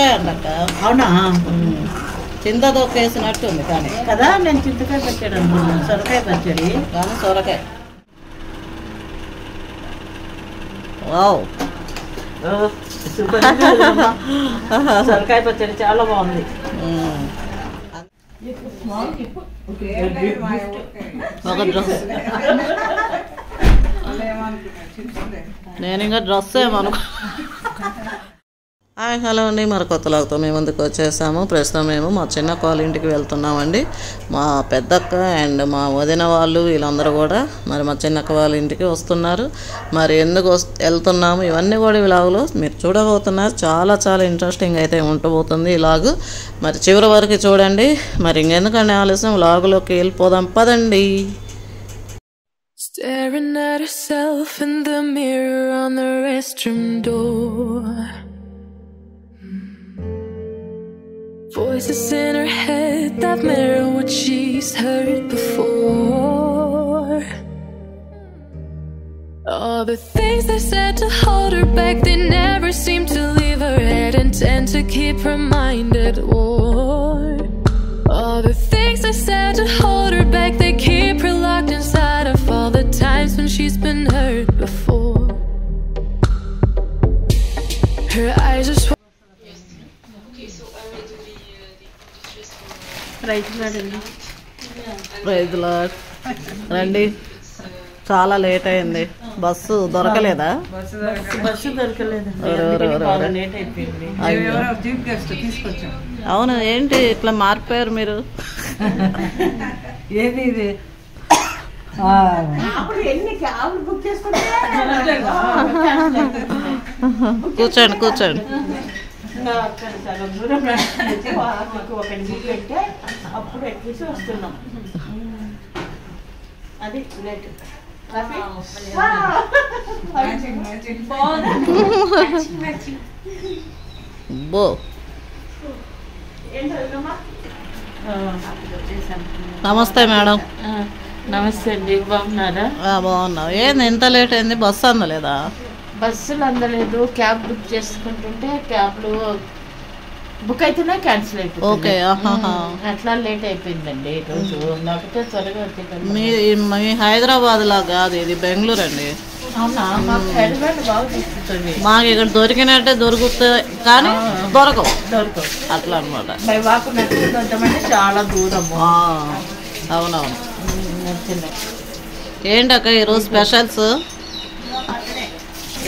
సొరకాయ అంటక్క. అవునా? చింత తొక్కేసినట్టుంది కానీ కదా, నేను చింతకాయ పచ్చడి అనుకున్నాను. సొరకాయ పచ్చడి కానీ సొరకాయ. Wow, super. సొరకాయ పచ్చడి చాలా బాగుంది. ఒక డ్రెస్ నేను ఇంకా డ్రెస్ ఏమనుకో. హాయ్, హలో అండి. మరి కొత్త లాగుతో మేము ముందుకు వచ్చేసాము. ప్రస్తుతం మేము మా చిన్న వాళ్ళ ఇంటికి వెళ్తున్నామండి. మా పెద్దక్క అండ్ మా వదిన వాళ్ళు వీళ్ళందరూ కూడా మరి మా చిన్నక్క వాళ్ళ ఇంటికి వస్తున్నారు. మరి ఎందుకు వెళ్తున్నాము ఇవన్నీ కూడా ఇలాగులో మీరు చూడబోతున్నారు. చాలా చాలా ఇంట్రెస్టింగ్ అయితే ఉండబోతుంది ఇలాగు. మరి చివరి వరకు చూడండి. మరి ఇంకెందుకంటే ఆలస్యం లాగులోకి వెళ్ళిపోదాం పదండి. Staring at herself in the mirror on the restroom door. Voices in her head that mirror what she's heard before. All the things they said to hold her back, they never seem to leave her head and tend to keep her mind at war. All the things they said to hold her back, they keep her locked inside of all the times when she's been hurt before. Her eyes are praise Lord. రండి, చాలా late అయింది. Bus దొరకలేదా? Bus దొరకలేదు. Late అయిపోయింది. అవును, ఏంటి ఇట్లా మారిపోయారు మీరు? ఏది ఇది? కూర్చోండి కూర్చోండి. అప్పుడు ఎక్కేసి వస్తున్నాం. అది లేట్. బో, నమస్తే మేడం. నమస్తే అండి, బాగున్నారా? బాగున్నావు. ఏంది ఎంత లేట్ అయింది? బస్సు అందలేదా? బస్సులు అందలేదు. క్యాబ్ బుక్ చేసుకుంటుంటే క్యాబ్లు బుక్ అయితేనే క్యాన్సిల్ అయిపోయింది. ఓకే, అట్లా లేట్ అయిపోయిందండి ఈరోజు. లేకపోతే త్వరగా వచ్చేటప్పుడు. మీ హైదరాబాద్ లా కాదు, ఇది బెంగళూరు అండి. అవునా? మాకు హైదరాబాద్ బాగా తీసుకుంటుంది. మాకు ఇక్కడ దొరికినట్టే దొరుకుతాయి కానీ దొరకవు అట్లా అనమాట. బై వాకు నచ్చిందంటే చాలా దూరము. అవునవును. ఏంటక్క ఈరోజు స్పెషల్స్?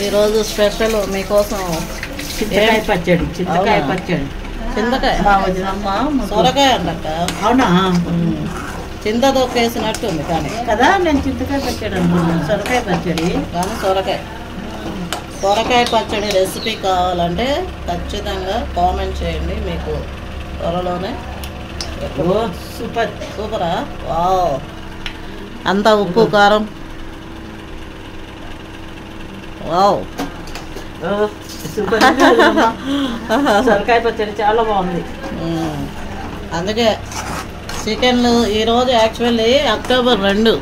ఈరోజు స్పెషల్ మీకోసం చింతకాయ పచ్చడి. చింతకాయ పచ్చడి. చింతకాయ సొరకాయ అంటక్క. అవునా? చింత తొక్కేసినట్టుంది కానీ కదా, నేను చింతకాయ పచ్చడి అనుకున్నాను. సొరకాయ పచ్చడి కానీ సొరకాయ. సొరకాయ పచ్చడి రెసిపీ కావాలంటే ఖచ్చితంగా కామెంట్ చేయండి. మీకు త్వరలోనే. సూపర్. సూపరా? వావ్. అంతా ఉప్పు కారం. Wow, super. సొరకాయ పచ్చడి చాలా బాగుంది. అందుకే చికెన్లు ఈరోజు యాక్చువల్లీ అక్టోబర్ 2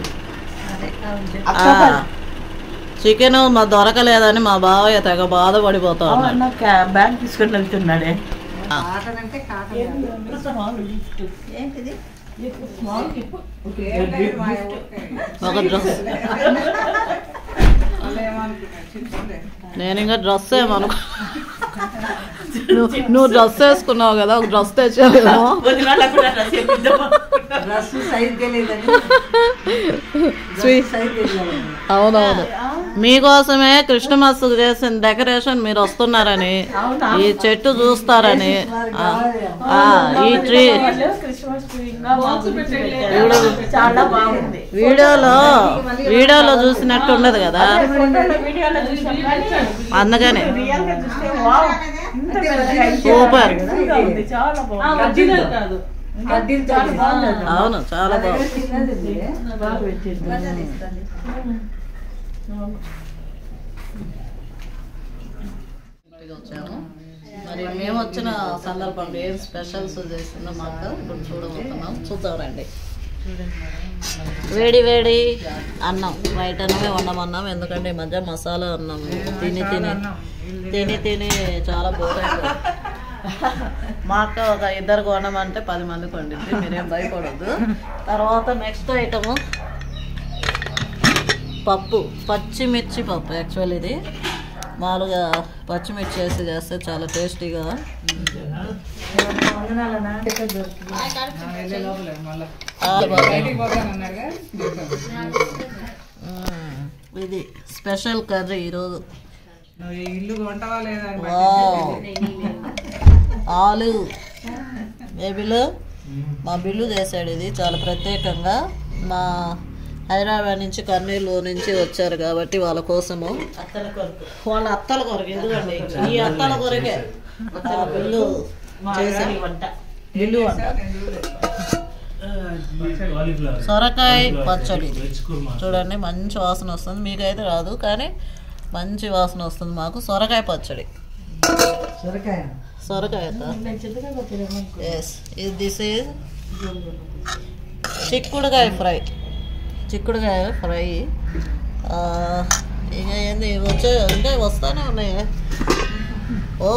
చికెన్ మా దొరకలేదని మా బావయ్య తెగ బాధపడిపోతా బ్యాగ్ తీసుకొని వెళ్తున్నాడే. ఒక డ్రెస్. నేను ఇంకా డ్రెస్ ఏమనుకో. నువ్వు డ్రెస్ వేసుకున్నావు కదా, ఒక డ్రెస్ తెచ్చావేమో. అవునవును, మీకోసమే క్రిస్టమస్ చేసిన డెకరేషన్ మీరు వస్తున్నారని, ఈ చెట్టు చూస్తారని, ఈ ట్రీ వీడియోలో చూసినట్టు ఉండదు కదా, అందుకని సూపర్. అవును, చాలా బాగుంది. వచ్చాము. మరి మేము వచ్చిన సందర్భంలో ఏం స్పెషల్స్ చేసిందో మాకు ఇప్పుడు చూడబోతున్నాం. చూద్దాం రండి. వేడి వేడి అన్నం, బయట అన్నమే వండమన్నాం. ఎందుకంటే ఈ మధ్య మసాలా అన్నం తిని తిని తిని తిని చాలా బోర్ అయిపోయింది. మా అక్క ఒక ఇద్దరు కొనమంటే 10 మందికి వండిద్ది, మీరేం భయపడద్దు. తర్వాత నెక్స్ట్ ఐటము పప్పు, పచ్చిమిర్చి పప్పు. యాక్చువల్ ఇది మామూలుగా పచ్చిమిర్చి వేసి చేస్తే చాలా టేస్టీగా. ఇది స్పెషల్ కర్రీ ఈరోజు. ఆలు బేబీలు మా బిల్లు చేశాడు. ఇది చాలా ప్రత్యేకంగా మా హైదరాబాద్ నుంచి కర్నూలు నుంచి వచ్చారు కాబట్టి వాళ్ళ కోసము, వాళ్ళ అత్తల కొరకు. ఎందుకండి ఈ అత్తల కొరకే బిల్లు చేశారు. బిల్లు వంట సొరకాయ పచ్చడి చూడండి, మంచి వాసన వస్తుంది. మీకైతే రాదు కానీ మంచి వాసన వస్తుంది మాకు. సొరకాయ పచ్చడి, సొరకాయ. ఎస్, దిస్ ఈజ్ చిక్కుడుకాయ ఫ్రై. చిక్కుడుకాయ ఫ్రై. ఇక ఏంది ఇంకా వస్తానే ఉన్నాయి. Oh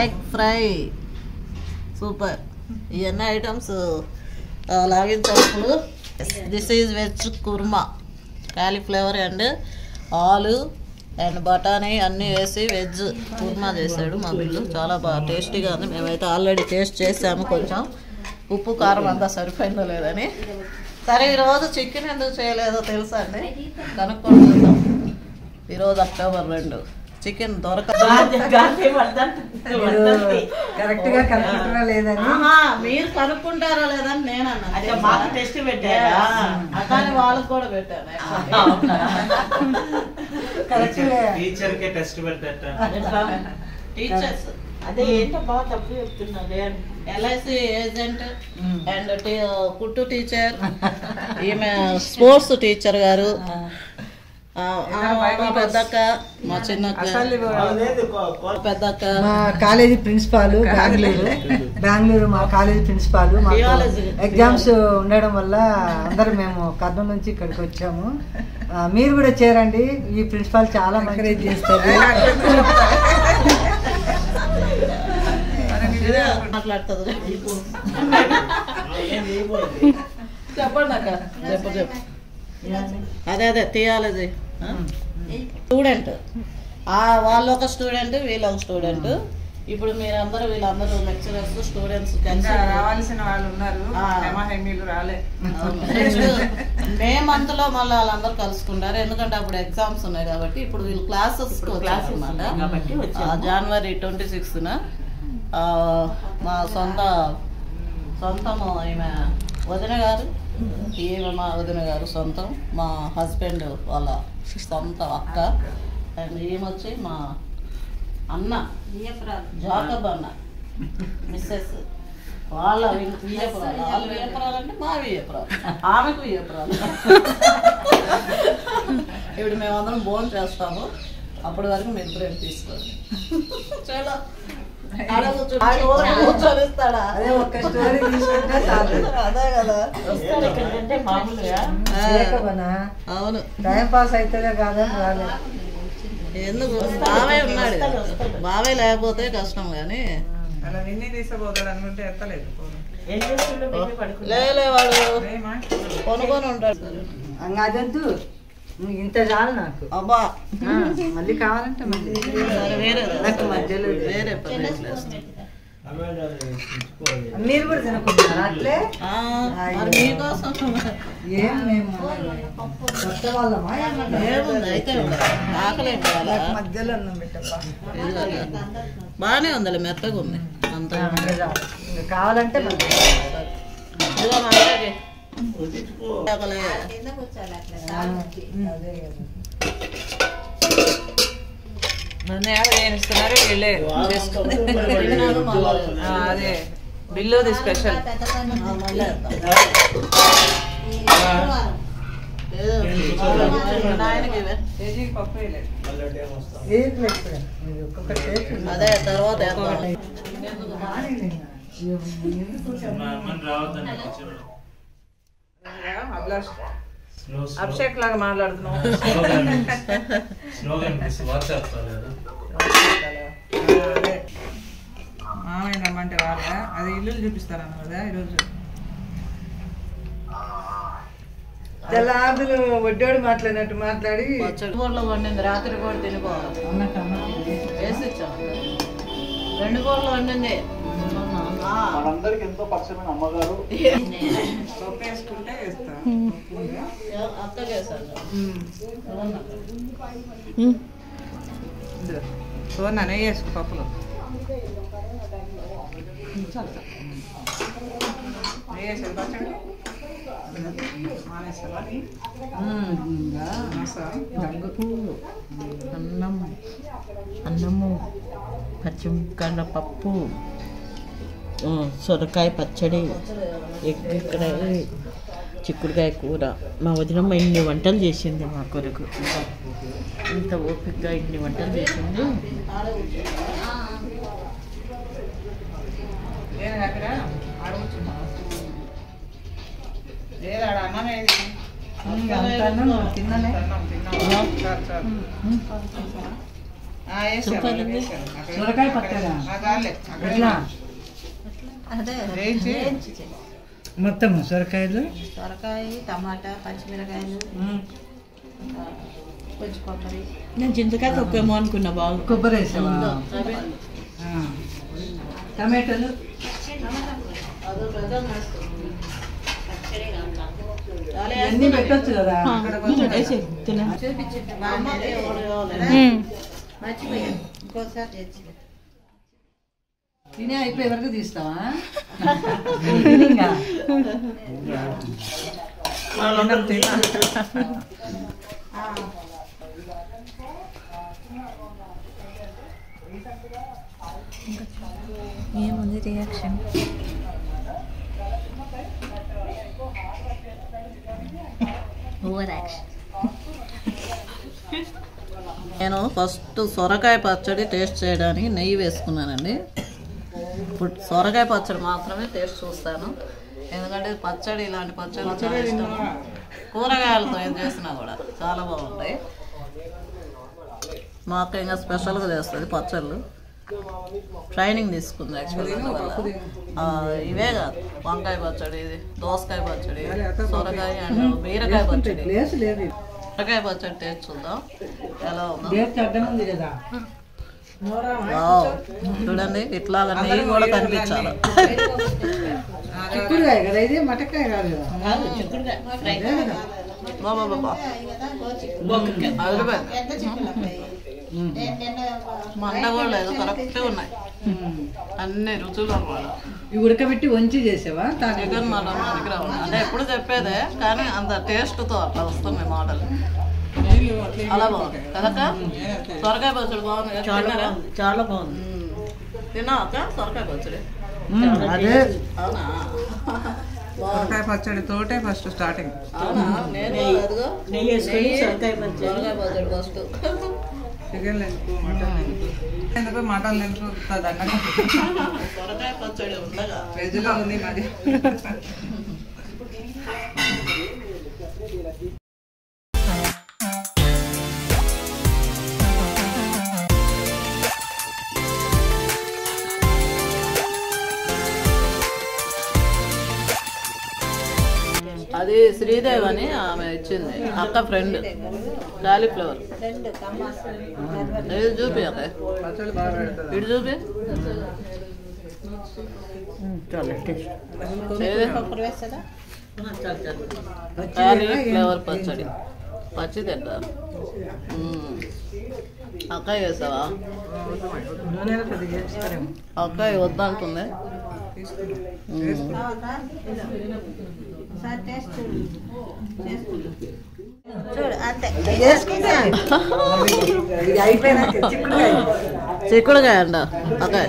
egg fry, super. ఇవన్నీ ఐటమ్స్ లాగించినప్పుడు. This is veg kurma, cauliflower and aloo and బఠానీ అన్నీ వేసి వెజ్ కుర్మా చేశాడు మా బిల్లు. చాలా బాగా టేస్టీగా ఉంది. మేమైతే ఆల్రెడీ టేస్ట్ చేసాము, కొంచెం ఉప్పు కారం అంతా సరిపోయిందో లేదని. సరే ఈరోజు చికెన్ ఎందుకు చేయలేదో తెలుసా అండి, కనుక్కుంటున్నాం. ఈరోజు అక్టోబర్ 2, చికెన్ దొరకదు. మీరు కనుక్కుంటారా లేదని నేను అన్నాను. టెస్ట్ పెట్టారా అట్లానే వాళ్ళకి కూడా పెట్టాను. టీచర్స్ అదే ఏంటో బాగా తప్పు చెప్తున్నారు. ఎల్ఐసి ఏజెంట్ అండ్ కుట్టు టీచర్, ఈమె స్పోర్ట్స్ టీచర్ గారు, పెద్దక్క, మా చిన్నక్క, పెద్దక్క, మా కాలేజీ ప్రిన్సిపాల్ బెంగళూరు మా కాలేజీ ప్రిన్సిపాల్. ఎగ్జామ్స్ ఉండడం వల్ల అందరూ మేము కర్నూలు నుంచి ఇక్కడికి వచ్చాము. మీరు కూడా చేరండి, ఈ ప్రిన్సిపాల్ చాలా ఎంకరేజ్ చేస్తారు. మాట్లాడుతుంది. చెప్పండి అక్క, చెప్పు. అదే థియాలజీ స్టూడెంట్. వాళ్ళు ఒక స్టూడెంట్, వీళ్ళు ఒక స్టూడెంట్. ఇప్పుడు మీరందరూ వీళ్ళందరూ లెక్చరర్స్, స్టూడెంట్స్ కలిసి రావాల్సిన వాళ్ళు ఉన్నారు. మే మంత్ లో మళ్ళీ వాళ్ళందరూ కలుసుకుంటారు. ఎందుకంటే అప్పుడు ఎగ్జామ్స్ ఉన్నాయి కాబట్టి. ఇప్పుడు వీళ్ళు క్లాసెస్ అనమాట. జనవరి 26న మా సొంతము ఈమె వదిన గారు, ఈమె మా వదిన గారు సొంతం, మా హస్బెండ్ వాళ్ళ సొంత అక్క. అండ్ ఈమె వచ్చి మా అన్న జాకబ్ అన్న మిస్సెస్. వాళ్ళ వియ్యపురాలు, వాళ్ళ వియ్యపురాలు అంటే మా వియ్యపురాలు, ఆమెకు వియ్యపురాలు. ఇప్పుడు మేమందరం భోజనం చేస్తాము. అప్పటి వరకు మీ ఇద్దరు తీసుకోండి. చాలా కూర్చొనిస్తాడా? అదే ఒక్క స్టోరీ తీసుకుంటే చాలు. అదే కదా, అవును, టైం పాస్ అవుతుందే కాదని రాలేదు. ఎందుకు బావయ్య ఉన్నాడు, బావయ్య లేకపోతే కష్టం. కానీ లేలే వాడు కొనుక్కొని ఉంటాడు. అదంతూ ఇంత చాలు నాకు. అబ్బా మళ్ళీ కావాలంటే మళ్ళీ వేరే నాకు మధ్యలో వేరే మీరు కూడా తినకుంటున్నారా అట్లే? మరి మీకోసం ఏం మేము కొత్త వాళ్ళమా? ఏముంది అయితే ఆకలే మధ్యలో ఉన్నాం బిడ్డప్ప. బాగానే ఉందిలే, మెత్తగా ఉంది అంత. కావాలంటే ఇస్తున్నారు వీళ్ళే చేసుకొని. అదే బిల్లుది స్పెషల్. అదే తర్వాత అభిషేక్ లాగా మాట్లాడుతున్నావు. మామయ్య కావాలా? అది ఇల్లు చూపిస్తారన్న కదా ఈరోజు. తెల్లాదులు వడ్డోడు మాట్లాడినట్టు మాట్లాడి కూరలో వండింది రాత్రి కూడా తినిపోవాలి వేసి ఇచ్చాం 2 కూరలు వండింది మనందరికి ఎంతో పరిచయమైన అమ్మగారు పప్పు వేసుకుంటే వేస్తాం. అత్తగా వేసాను చూడన్నా నెయ్యి వేసుకో పప్పులో. నెయ్యి వేసేది పచ్చడి అన్నము పచ్చిమిరపకాయల పప్పు సొరకాయ పచ్చడి ఎగ్ ఫ్రై చిక్కుడుకాయ కూర. మా వదినమ్మ ఇన్ని వంటలు చేసింది మా కొరకు. ఇంత ఓపికగా ఇన్ని వంటలు చేసింది. సొరకాయ పచ్చడా మొత్తం సొరకాయలు సొరకాయ టమాటా పచ్చిమిరకాయలు కొంచెం కొబ్బరి. నేను చింతకాయ తొక్కేమో అనుకున్నా. బాగా కొబ్బరి వేసావా? టమాటాలు అన్నీ పెట్టచ్చు కదా. మర్చిపోయాను ఇంకోసారి తెచ్చి తినే అయిపోయే వరకు తీస్తావా? ఏముంది రియాక్షన్? Over action. నేను ఫస్ట్ సొరకాయ పచ్చడి టేస్ట్ చేయడానికి నెయ్యి వేసుకున్నానండి. ఇప్పుడు సొరకాయ పచ్చడి మాత్రమే టేస్ట్ చూస్తాను, ఎందుకంటే పచ్చడి ఇలాంటి పచ్చడి చాలా ఇష్టం. కూరగాయలతో ఏం చేసినా కూడా చాలా బాగుంటాయి. మా అక్క ఇంకా స్పెషల్గా చేస్తుంది పచ్చళ్ళు. ట్రైనింగ్ తీసుకుంది యాక్చువల్గా. ఇవే కాదు, వంకాయ పచ్చడి, ఇది దోసకాయ పచ్చడి, సొరకాయ అండ్ బీరకాయ పచ్చడి. సొరకాయ పచ్చడి టేస్ట్ చూద్దాం ఎలా ఉందో. వావ్, చూడండి ఇట్లాగా నెయ్యి కూడా కనిపించాలి. చిక్కుడుకాయ కదా ఇది, మటకాయ కాదు కదా. బాబా బాబా మంట కూడా లేదు, కరెక్ట్గా ఉన్నాయి అన్ని రుచులు అన్నమాట. ఇవి ఉడకబెట్టి వంచి చేసావా? చికెన్ మటన్ మనకి రావాలి అంటే ఎప్పుడు చెప్పేదే, కానీ అంత టేస్ట్తో అట్లా వస్తున్నాయి మోడల్. అలా బాగుంది కదక్క. సొరకాయ పచ్చడి బాగుంది కదా, తిన్నారా? చాలా బాగుంది. తిన్నావా అక్క సొరకాయ పచ్చడి? అదే అవునా? సొరకాయ పచ్చడి తోటే ఫస్ట్ స్టార్టింగ్. అవునా? నేను అదిగో నెయ్యి వేసుకొని సొరకాయ పచ్చడి. సొరకాయ పచ్చడి ఫస్ట్. చికెన్ లెంకు మటన్ లెంకు ఎందుకు మటన్ లెంకు దండగా సొరకాయ పచ్చడి ఉండగా వెజ్లో ఉంది మరి. అది శ్రీదేవి అని ఆమె ఇచ్చింది, అక్క ఫ్రెండ్. కాలీఫ్లవర్ ఇది చూపి అక్క, పచ్చడి బాగా పెడతారు. ఇటు చూపి. కాలీఫ్లవర్ పచ్చడి పచ్చి తింటారు. అక్కాయ వేసావా? నూనెలో కొద్దిగా వేస్తారేమో. అక్కాయ వద్దంటుంది. చూడు అంతే. చిక్కుడుకాయ అంట అక్కాయ.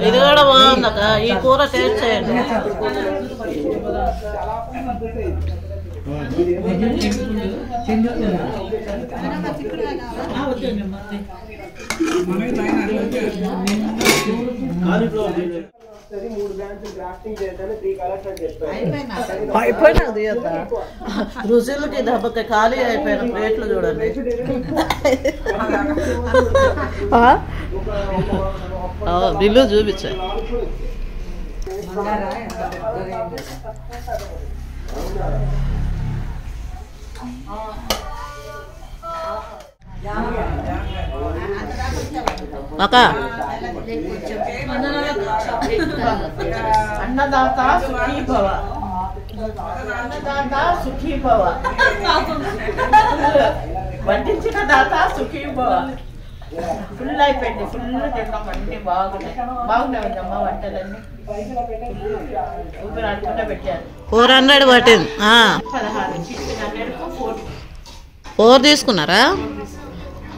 ఇది కూడా బాగుంది అక్క, ఈ కూర టేస్ట్ చేయండి. అయిపోయినా తీయద్దా రుచులకి దెబ్బకి ఖాళీ అయిపోయిన ప్లేట్లు చూడండి. బిల్లు చూపించా. అక్క అన్నదాత సుఖీ భవ, అన్నదాత సుఖీ భవ, వడ్డించిన దాత సుఖీ భవ. ఫుల్ అయిపోయింది, ఫుల్ తిన్నాం, అన్ని బాగున్నాయమ్మా వంటలన్నీ. ఊపిరి ఆడకుండా పెట్టారు. 400 పట్టింది. 4 తీసుకున్నారా?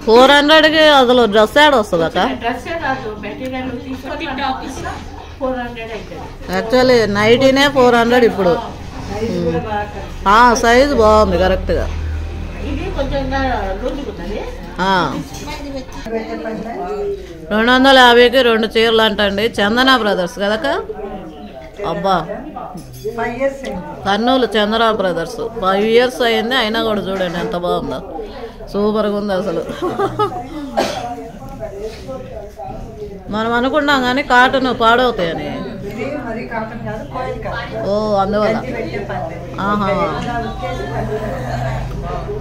400కి అసలు డ్రెస్ యాడ్ వస్తుంది అక్క. డ్రెస్సే రాదు, మెటీరియల్ తీసుకొని 400 అవుతుంది. యాక్చువల్లీ నైటీనే 400 ఇప్పుడు. సైజు బాగుంది కరెక్ట్గా. ఇది కొంచెం లూజుకుంటుంది. 250కి 2 చీరలు అంటండి. చందన బ్రదర్స్ కదక్క. అబ్బా కర్నూలు చందన బ్రదర్స్ 5 years అయింది, అయినా కూడా చూడండి ఎంత బాగుందో. సూపర్గా ఉంది అసలు. మనం అనుకున్నాం కానీ కాటన్ పాడవుతాయని. ఓ అందువల్ల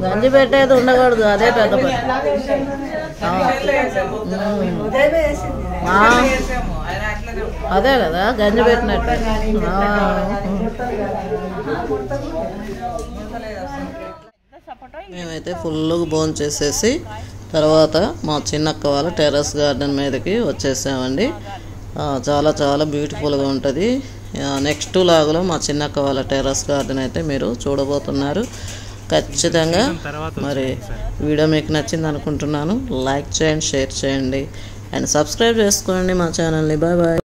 గంజి పెట్టేది ఉండకూడదు, అదే పెద్ద పని. అదే కదా గంజి పెట్టినట్టు. మేమైతే ఫుల్గా భోజనం చేసేసి తర్వాత మా చిన్నక్క వాళ్ళ టెర్రస్ గార్డెన్ మీదకి వచ్చేసామండి. చాలా చాలా బ్యూటిఫుల్గా ఉంటుంది. నెక్స్ట్ లాగులో మా చిన్నక్క వాళ్ళ టెర్రస్ గార్డెన్ అయితే మీరు చూడబోతున్నారు ఖచ్చితంగా. మరి వీడియో మీకు నచ్చింది అనుకుంటున్నాను. లైక్ చేయండి, షేర్ చేయండి అండ్ సబ్స్క్రైబ్ చేసుకోండి మా ఛానల్ని. Bye bye.